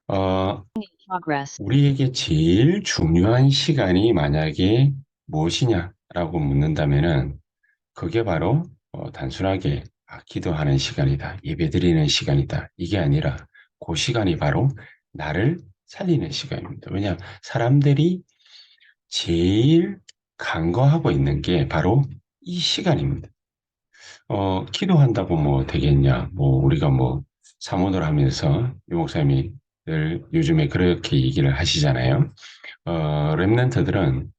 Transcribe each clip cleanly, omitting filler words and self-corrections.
어, progress. 우리에게 제일 중요한 시간이 만약에 무엇이냐라고 묻는다면은 그게 바로 단순하게 기도하는 시간이다, 예배드리는 시간이다. 이게 아니라 그 시간이 바로 나를 살리는 시간입니다. 왜냐, 사람들이 제일 간과하고 있는 게 바로 이 시간입니다. 기도한다고 뭐 되겠냐? 뭐 우리가 뭐 사모를 하면서 유 목사님이 늘 요즘에 그렇게 얘기를 하시잖아요. 랩런트들은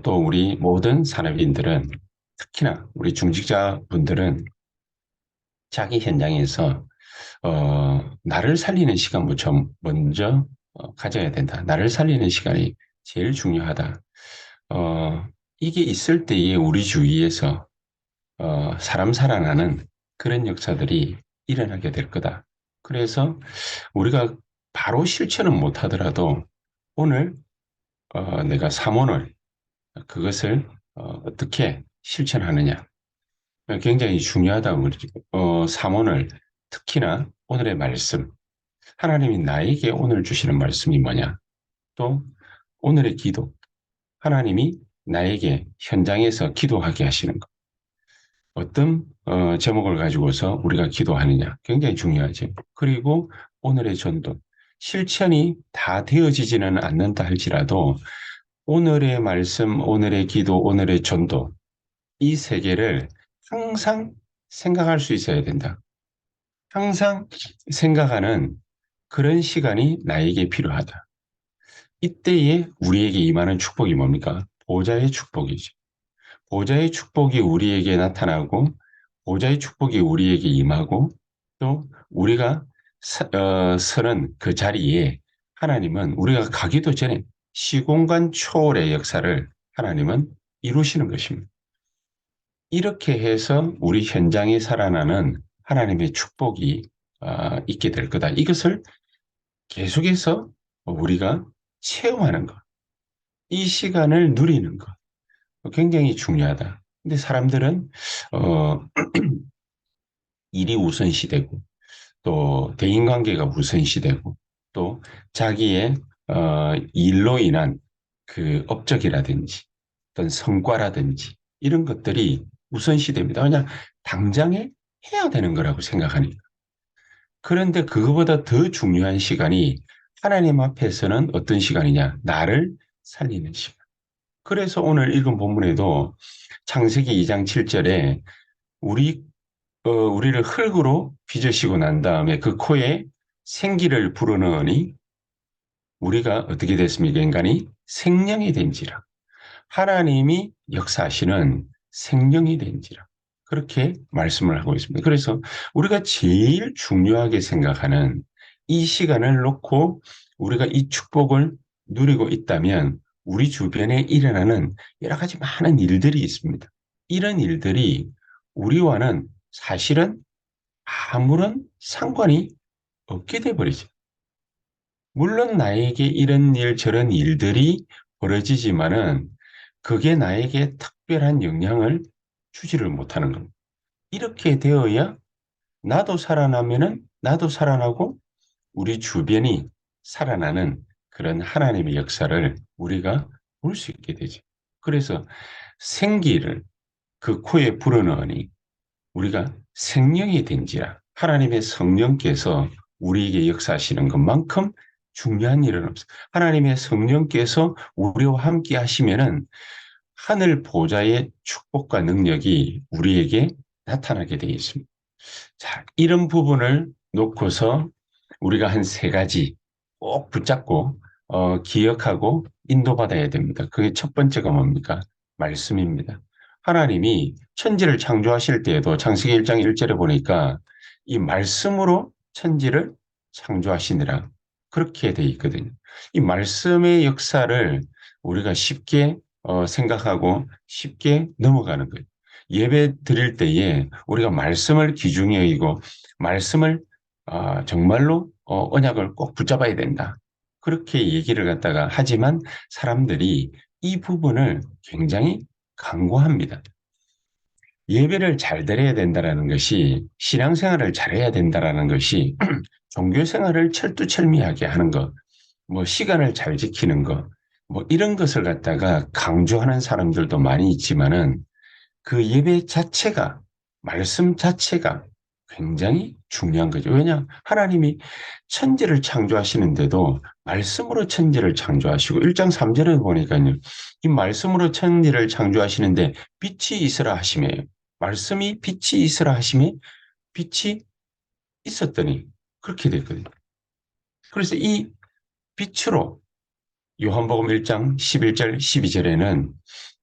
또 우리 모든 산업인들은 특히나 우리 중직자 분들은 자기 현장에서 나를 살리는 시간부터 먼저 가져야 된다. 나를 살리는 시간이 제일 중요하다. 어, 이게 있을 때에 우리 주위에서 사람 살아나는 그런 역사들이 일어나게 될 거다. 그래서 우리가 바로 실천은 못하더라도 오늘 내가 삼원을 그것을 어떻게 실천하느냐 굉장히 중요하다고 그러죠. 삼원을 특히나 오늘의 말씀 하나님이 나에게 오늘 주시는 말씀이 뭐냐 또 오늘의 기도 하나님이 나에게 현장에서 기도하게 하시는 것 어떤 제목을 가지고서 우리가 기도하느냐 굉장히 중요하죠. 그리고 오늘의 전도 실천이 다 되어지지는 않는다 할지라도 오늘의 말씀, 오늘의 기도, 오늘의 전도 이 세 개를 항상 생각할 수 있어야 된다. 항상 생각하는 그런 시간이 나에게 필요하다. 이때에 우리에게 임하는 축복이 뭡니까? 보좌의 축복이죠. 보좌의 축복이 우리에게 나타나고 보좌의 축복이 우리에게 임하고 또 우리가 서는 그 자리에 하나님은 우리가 가기도 전에 시공간 초월의 역사를 하나님은 이루시는 것입니다. 이렇게 해서 우리 현장에 살아나는 하나님의 축복이 있게 될 거다. 이것을 계속해서 우리가 체험하는 것, 이 시간을 누리는 것, 굉장히 중요하다. 근데 사람들은 어, 일이 우선시되고 또 대인관계가 우선시되고 또 자기의 일로 인한 그 업적이라든지 어떤 성과라든지 이런 것들이 우선시됩니다. 그냥 당장에 해야 되는 거라고 생각하니까. 그런데 그거보다 더 중요한 시간이 하나님 앞에서는 어떤 시간이냐? 나를 살리는 시간. 그래서 오늘 읽은 본문에도 창세기 2장 7절에 우리를 흙으로 빚으시고 난 다음에 그 코에 생기를 불어넣으니 우리가 어떻게 됐습니까? 인간이 생명이 된지라. 하나님이 역사하시는 생명이 된지라. 그렇게 말씀을 하고 있습니다. 그래서 우리가 제일 중요하게 생각하는 이 시간을 놓고 우리가 이 축복을 누리고 있다면 우리 주변에 일어나는 여러 가지 많은 일들이 있습니다. 이런 일들이 우리와는 사실은 아무런 상관이 없게 돼버리죠. 물론 나에게 이런 일, 저런 일들이 벌어지지만은 그게 나에게 특별한 영향을 주지를 못하는 겁니다. 이렇게 되어야 나도 살아나면은 나도 살아나고 우리 주변이 살아나는 그런 하나님의 역사를 우리가 볼 수 있게 되죠. 그래서 생기를 그 코에 불어넣으니 우리가 생명이 된지라 하나님의 성령께서 우리에게 역사하시는 것만큼 중요한 일은 없어요. 하나님의 성령께서 우리와 함께 하시면은 하늘 보좌의 축복과 능력이 우리에게 나타나게 되어 있습니다. 자, 이런 부분을 놓고서 우리가 한 세 가지 꼭 붙잡고 기억하고 인도받아야 됩니다. 그게 첫 번째가 뭡니까? 말씀입니다. 하나님이 천지를 창조하실 때에도 창세기 1장 1절에 보니까 이 말씀으로 천지를 창조하시니라 그렇게 돼 있거든요. 이 말씀의 역사를 우리가 쉽게 생각하고 쉽게 넘어가는 거예요. 예배 드릴 때에 우리가 말씀을 기준이 여기고 말씀을 정말로 언약을 꼭 붙잡아야 된다. 그렇게 얘기를 갖다가 하지만 사람들이 이 부분을 굉장히 간과합니다. 예배를 잘 드려야 된다라는 것이 신앙생활을 잘해야 된다라는 것이 종교 생활을 철두철미하게 하는 것, 뭐 시간을 잘 지키는 것, 뭐 이런 것을 갖다가 강조하는 사람들도 많이 있지만은 그 예배 자체가, 말씀 자체가 굉장히 중요한 거죠. 왜냐? 하나님이 천지를 창조하시는데도 말씀으로 천지를 창조하시고 1장 3절에 보니까요. 이 말씀으로 천지를 창조하시는데 빛이 있으라 하심이에요. 말씀이 빛이 있으라 하심에 빛이 있었더니 그렇게 됐거든요. 그래서 이 빛으로 요한복음 1장 11절 12절에는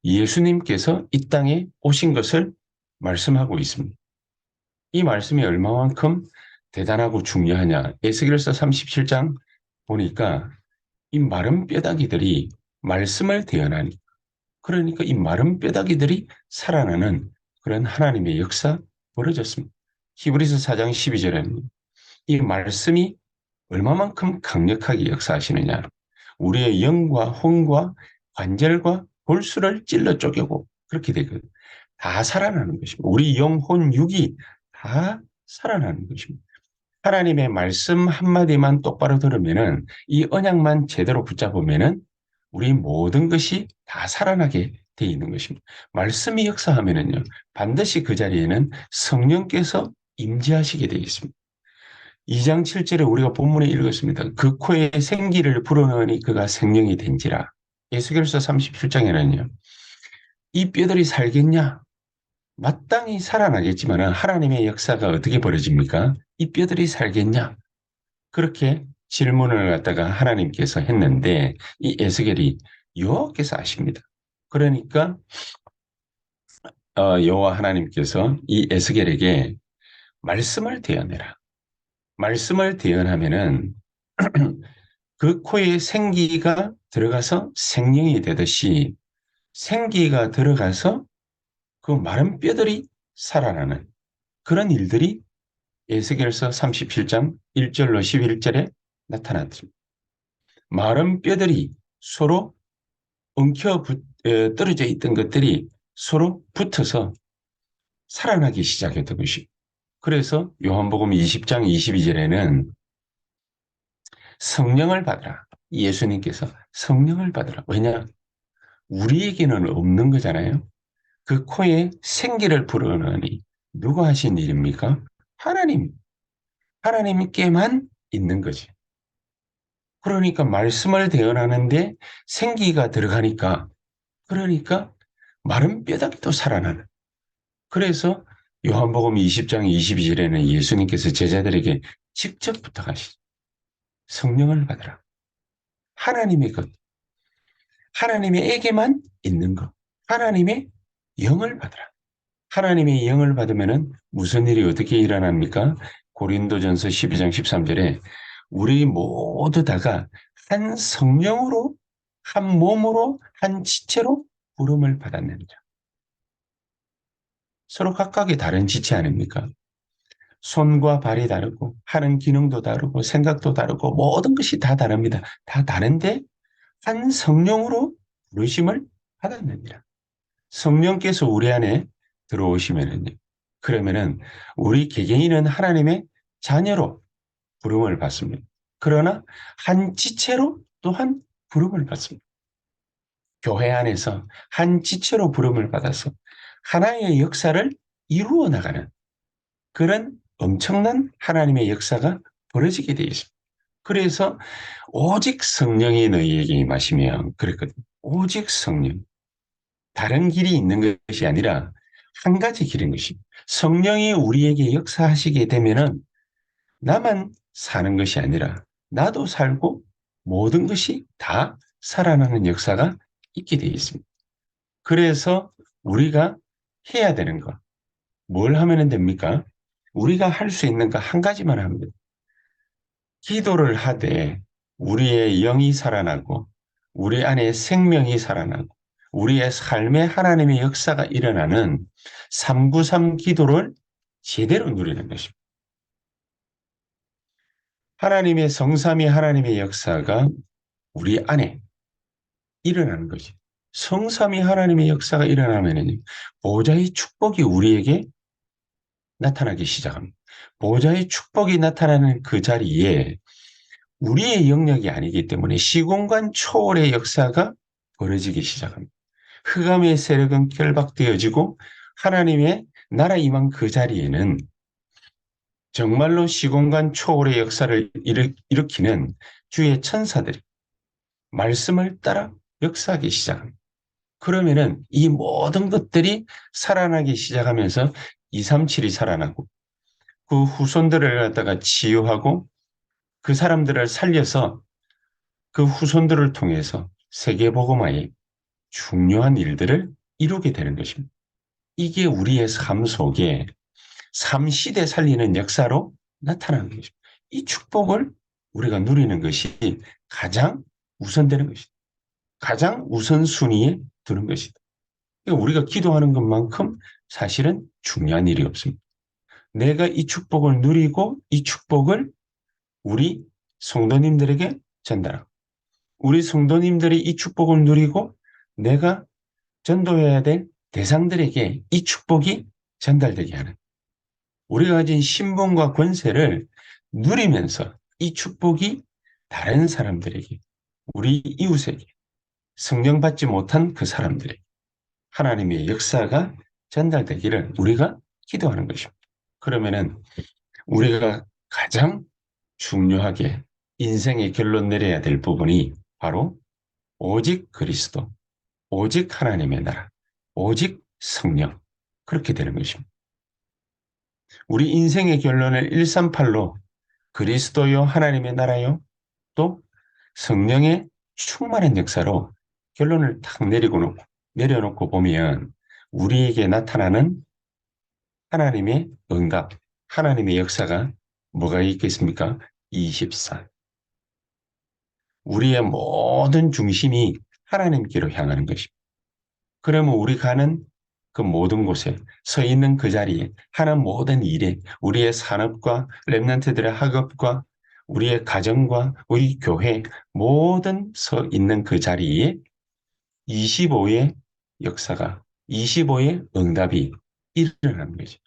예수님께서 이 땅에 오신 것을 말씀하고 있습니다. 이 말씀이 얼마만큼 대단하고 중요하냐. 에스겔서 37장 보니까 이 마른 뼈다귀들이 말씀을 대언하니 그러니까 이 마른 뼈다귀들이 살아나는 그런 하나님의 역사 벌어졌습니다. 히브리서 4장 12절에는 이 말씀이 얼마만큼 강력하게 역사하시느냐. 우리의 영과 혼과 관절과 골수를 찔러 쪼개고 그렇게 되거든요. 다 살아나는 것입니다. 우리 영, 혼, 육이 다 살아나는 것입니다. 하나님의 말씀 한마디만 똑바로 들으면은 이 언약만 제대로 붙잡으면은 우리 모든 것이 다 살아나게 돼 있는 것입니다. 말씀이 역사하면은요, 반드시 그 자리에는 성령께서 임재하시게 되어 있습니다. 2장 7절에 우리가 본문에 읽었습니다. 그 코에 생기를 불어넣으니 그가 생명이 된지라. 예수결서 37장에는요. 이 뼈들이 살겠냐? 마땅히 살아나겠지만 하나님의 역사가 어떻게 벌어집니까? 이 뼈들이 살겠냐? 그렇게 질문을 갖다가 하나님께서 했는데 이 에스겔이 여호와께서 아십니다. 그러니까 여호와 하나님께서 이 에스겔에게 말씀을 대언해라. 말씀을 대언하면은 그 코에 생기가 들어가서 생명이 되듯이 생기가 들어가서 그 마른 뼈들이 살아나는 그런 일들이 에스겔서 37장 1절로 11절에 나타났습니다. 마른 뼈들이 서로 떨어져 있던 것들이 서로 붙어서 살아나기 시작했던 것이. 그래서 요한복음 20장 22절에는 성령을 받으라. 예수님께서 성령을 받으라. 왜냐? 우리에게는 없는 거잖아요. 그 코에 생기를 불어넣으니 누가 하신 일입니까? 하나님. 하나님께만 있는 거지. 그러니까 말씀을 대언하는데 생기가 들어가니까 그러니까 마른 뼈다귀도 살아나는. 그래서 요한복음 20장 22절에는 예수님께서 제자들에게 직접 부탁하시죠. 성령을 받으라. 하나님의 것. 하나님에게만 있는 것. 하나님의 영을 받으라. 하나님의 영을 받으면 무슨 일이 어떻게 일어납니까? 고린도전서 12장 13절에 우리 모두 다가 한 성령으로 한 몸으로 한 지체로 부름을 받았느니라. 서로 각각의 다른 지체 아닙니까? 손과 발이 다르고 하는 기능도 다르고 생각도 다르고 모든 것이 다 다릅니다. 다 다른데 한 성령으로 부르심을 받았느니라. 성령께서 우리 안에 들어오시면은요. 그러면은 우리 개개인은 하나님의 자녀로 부름을 받습니다. 그러나 한 지체로 또한 부름을 받습니다. 교회 안에서 한 지체로 부름을 받아서 하나의 역사를 이루어 나가는 그런 엄청난 하나님의 역사가 벌어지게 되어 있습니다. 그래서 오직 성령이 너희에게 임하시면 그랬거든요. 오직 성령. 다른 길이 있는 것이 아니라 한 가지 길인 것입니다. 성령이 우리에게 역사하시게 되면은 나만 사는 것이 아니라 나도 살고 모든 것이 다 살아나는 역사가 있게 되어 있습니다. 그래서 우리가 해야 되는 것, 뭘 하면 됩니까? 우리가 할 수 있는 거 한 가지만 하면 됩니다. 기도를 하되 우리의 영이 살아나고 우리 안에 생명이 살아나고 우리의 삶에 하나님의 역사가 일어나는 393 기도를 제대로 누리는 것입니다. 하나님의 성삼위 하나님의 역사가 우리 안에 일어나는 것이. 성삼위 하나님의 역사가 일어나면 보좌의 축복이 우리에게 나타나기 시작합니다. 보좌의 축복이 나타나는 그 자리에 우리의 영역이 아니기 때문에 시공간 초월의 역사가 벌어지기 시작합니다. 흑암의 세력은 결박되어지고 하나님의 나라 임한 그 자리에는 정말로 시공간 초월의 역사를 일으키는 주의 천사들이 말씀을 따라 역사하기 시작합니다. 그러면은 이 모든 것들이 살아나기 시작하면서 237이 살아나고 그 후손들을 갖다가 치유하고 그 사람들을 살려서 그 후손들을 통해서 세계복음화의 중요한 일들을 이루게 되는 것입니다. 이게 우리의 삶 속에 삼시대 살리는 역사로 나타나는 것입니다. 이 축복을 우리가 누리는 것이 가장 우선되는 것이다. 가장 우선순위에 두는 것이다. 그러니까 우리가 기도하는 것만큼 사실은 중요한 일이 없습니다. 내가 이 축복을 누리고 이 축복을 우리 성도님들에게 전달하고 우리 성도님들이 이 축복을 누리고 내가 전도해야 될 대상들에게 이 축복이 전달되게 하는 우리가 가진 신분과 권세를 누리면서 이 축복이 다른 사람들에게 우리 이웃에게 성령 받지 못한 그 사람들에게 하나님의 역사가 전달되기를 우리가 기도하는 것입니다. 그러면은 우리가 가장 중요하게 인생의 결론 내려야 될 부분이 바로 오직 그리스도, 오직 하나님의 나라, 오직 성령 그렇게 되는 것입니다. 우리 인생의 결론을 138로 그리스도요 하나님의 나라요 또 성령의 충만한 역사로 결론을 탁 내려놓고 보면 우리에게 나타나는 하나님의 응답, 하나님의 역사가 뭐가 있겠습니까? 24. 우리의 모든 중심이 하나님께로 향하는 것입니다. 그러면 우리 가는 그 모든 곳에 서 있는 그 자리에 하는 모든 일에 우리의 산업과 랩런트들의 학업과 우리의 가정과 우리 교회 모든 서 있는 그 자리에 25의 역사가 25의 응답이 일어나는 거죠.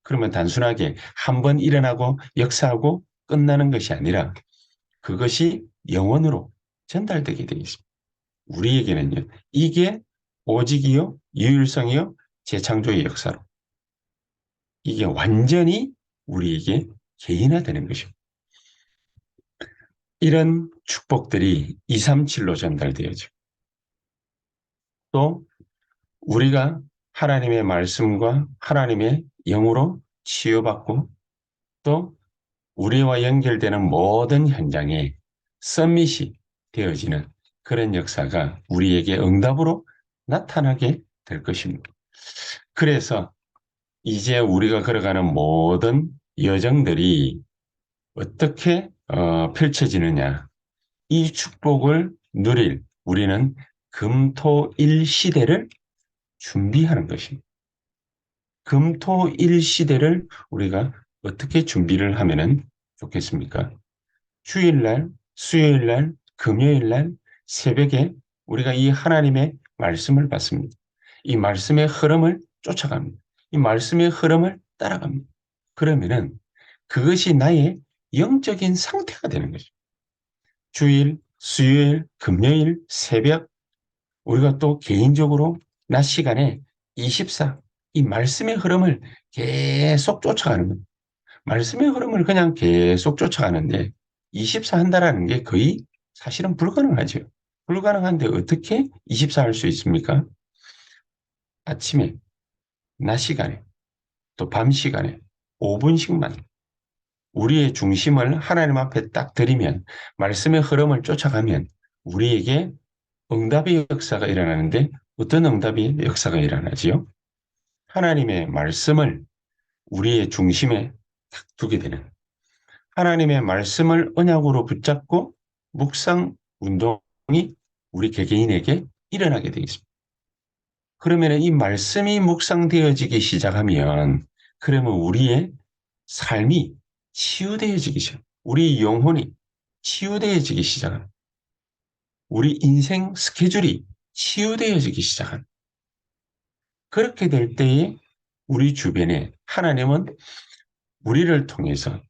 그러면 단순하게 한 번 일어나고 역사하고 끝나는 것이 아니라 그것이 영원으로 전달되게 되어 있습니다. 우리에게는요. 이게 오직이요, 유일성이요, 재창조의 역사로 이게 완전히 우리에게 개인화되는 것입니다. 이런 축복들이 237로 전달되어지고 또 우리가 하나님의 말씀과 하나님의 영으로 치유받고 또 우리와 연결되는 모든 현장에 서밋이 되어지는 그런 역사가 우리에게 응답으로 나타나게 될 것입니다. 그래서 이제 우리가 걸어가는 모든 여정들이 어떻게 펼쳐지느냐. 이 축복을 누릴 우리는 금토일 시대를 준비하는 것입니다. 금토일 시대를 우리가 어떻게 준비를 하면 좋겠습니까? 주일날, 수요일날, 금요일날 새벽에 우리가 이 하나님의 말씀을 받습니다. 이 말씀의 흐름을 쫓아갑니다. 이 말씀의 흐름을 따라갑니다. 그러면은 그것이 나의 영적인 상태가 되는 거죠. 주일, 수요일, 금요일, 새벽 우리가 또 개인적으로 낮 시간에 24, 이 말씀의 흐름을 계속 쫓아가는 겁니다. 말씀의 흐름을 그냥 계속 쫓아가는데 24 한다라는 게 거의 사실은 불가능하죠. 불가능한데 어떻게 24 할 수 있습니까? 아침에, 낮 시간에, 또 밤 시간에 5분씩만 우리의 중심을 하나님 앞에 딱 들이면 말씀의 흐름을 쫓아가면 우리에게 응답의 역사가 일어나는데 어떤 응답의 역사가 일어나지요? 하나님의 말씀을 우리의 중심에 딱 두게 되는 하나님의 말씀을 언약으로 붙잡고 묵상 운동이 우리 개개인에게 일어나게 되겠습니다. 그러면 이 말씀이 묵상되어지기 시작하면 그러면 우리의 삶이 치유되어지기 시작. 우리 영혼이 치유되어지기 시작합니다. 우리 인생 스케줄이 치유되어지기 시작합니다. 그렇게 될 때에 우리 주변에 하나님은 우리를 통해서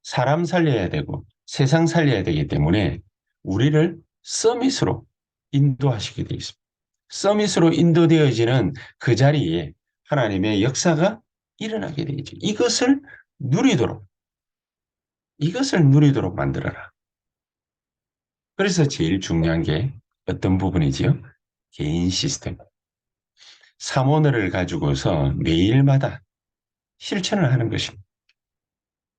사람 살려야 되고 세상 살려야 되기 때문에 우리를 서밋으로 인도하시게 되어 있습니다. 서밋으로 인도되어지는 그 자리에 하나님의 역사가 일어나게 되죠. 누리도록, 이것을 누리도록 만들어라. 그래서 제일 중요한 게 어떤 부분이지요? 개인 시스템. 삼원어를 가지고서 매일마다 실천을 하는 것입니다.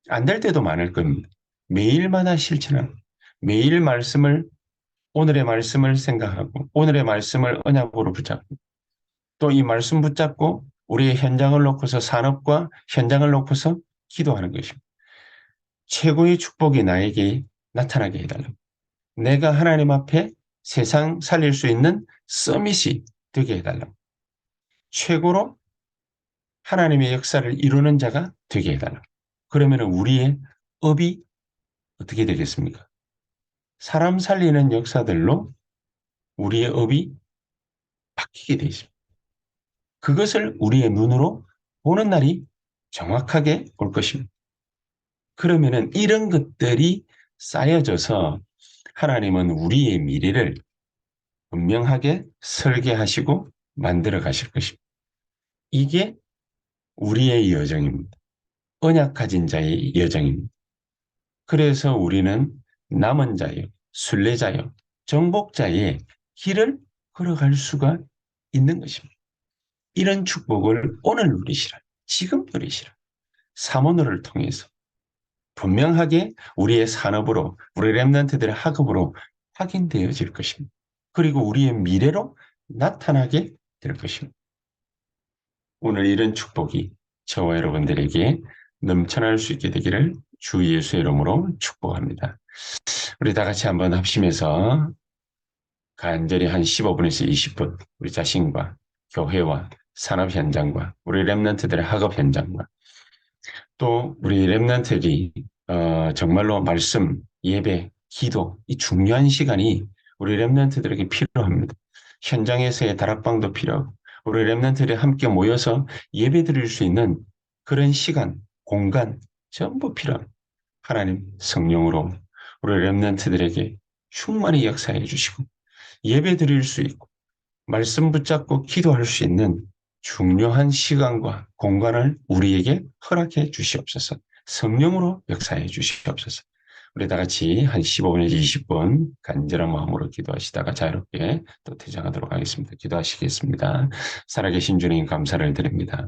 안 될 때도 많을 겁니다. 매일마다 실천하는, 매일 오늘의 말씀을 생각하고, 오늘의 말씀을 언약으로 붙잡고, 또 이 말씀 붙잡고, 우리의 현장을 놓고서 산업과 현장을 놓고서 기도하는 것입니다. 최고의 축복이 나에게 나타나게 해달라고. 내가 하나님 앞에 세상 살릴 수 있는 서밋이 되게 해달라고. 최고로 하나님의 역사를 이루는 자가 되게 해달라고. 그러면 우리의 업이 어떻게 되겠습니까? 사람 살리는 역사들로 우리의 업이 바뀌게 되어 있습니다. 그것을 우리의 눈으로 보는 날이 정확하게 올 것입니다. 그러면은 이런 것들이 쌓여져서 하나님은 우리의 미래를 분명하게 설계하시고 만들어 가실 것입니다. 이게 우리의 여정입니다. 언약 가진 자의 여정입니다. 그래서 우리는 남은 자요, 순례자요, 정복자의 길을 걸어갈 수가 있는 것입니다. 이런 축복을 오늘 누리시라. 지금 누리시라. 삼원어를 통해서 분명하게 우리의 산업으로, 우리 랩런트들의 학업으로 확인되어질 것입니다. 그리고 우리의 미래로 나타나게 될 것입니다. 오늘 이런 축복이 저와 여러분들에게 넘쳐날 수 있게 되기를 주 예수의 이름으로 축복합니다. 우리 다 같이 한번 합심해서 간절히 한 15분에서 20분 우리 자신과 교회와 산업 현장과 우리 랩런트들의 학업 현장과 또 우리 랩런트들이 정말로 말씀, 예배, 기도 이 중요한 시간이 우리 랩런트들에게 필요합니다. 현장에서의 다락방도 필요하고 우리 랩런트들이 함께 모여서 예배 드릴 수 있는 그런 시간, 공간 전부 필요합니다. 하나님 성령으로 우리 랩런트들에게 충만히 역사해 주시고 예배 드릴 수 있고 말씀 붙잡고 기도할 수 있는 중요한 시간과 공간을 우리에게 허락해 주시옵소서. 성령으로 역사해 주시옵소서. 우리 다 같이 한 15분에서 20분 간절한 마음으로 기도하시다가 자유롭게 또 퇴장하도록 하겠습니다. 기도하시겠습니다. 살아계신 주님 감사를 드립니다.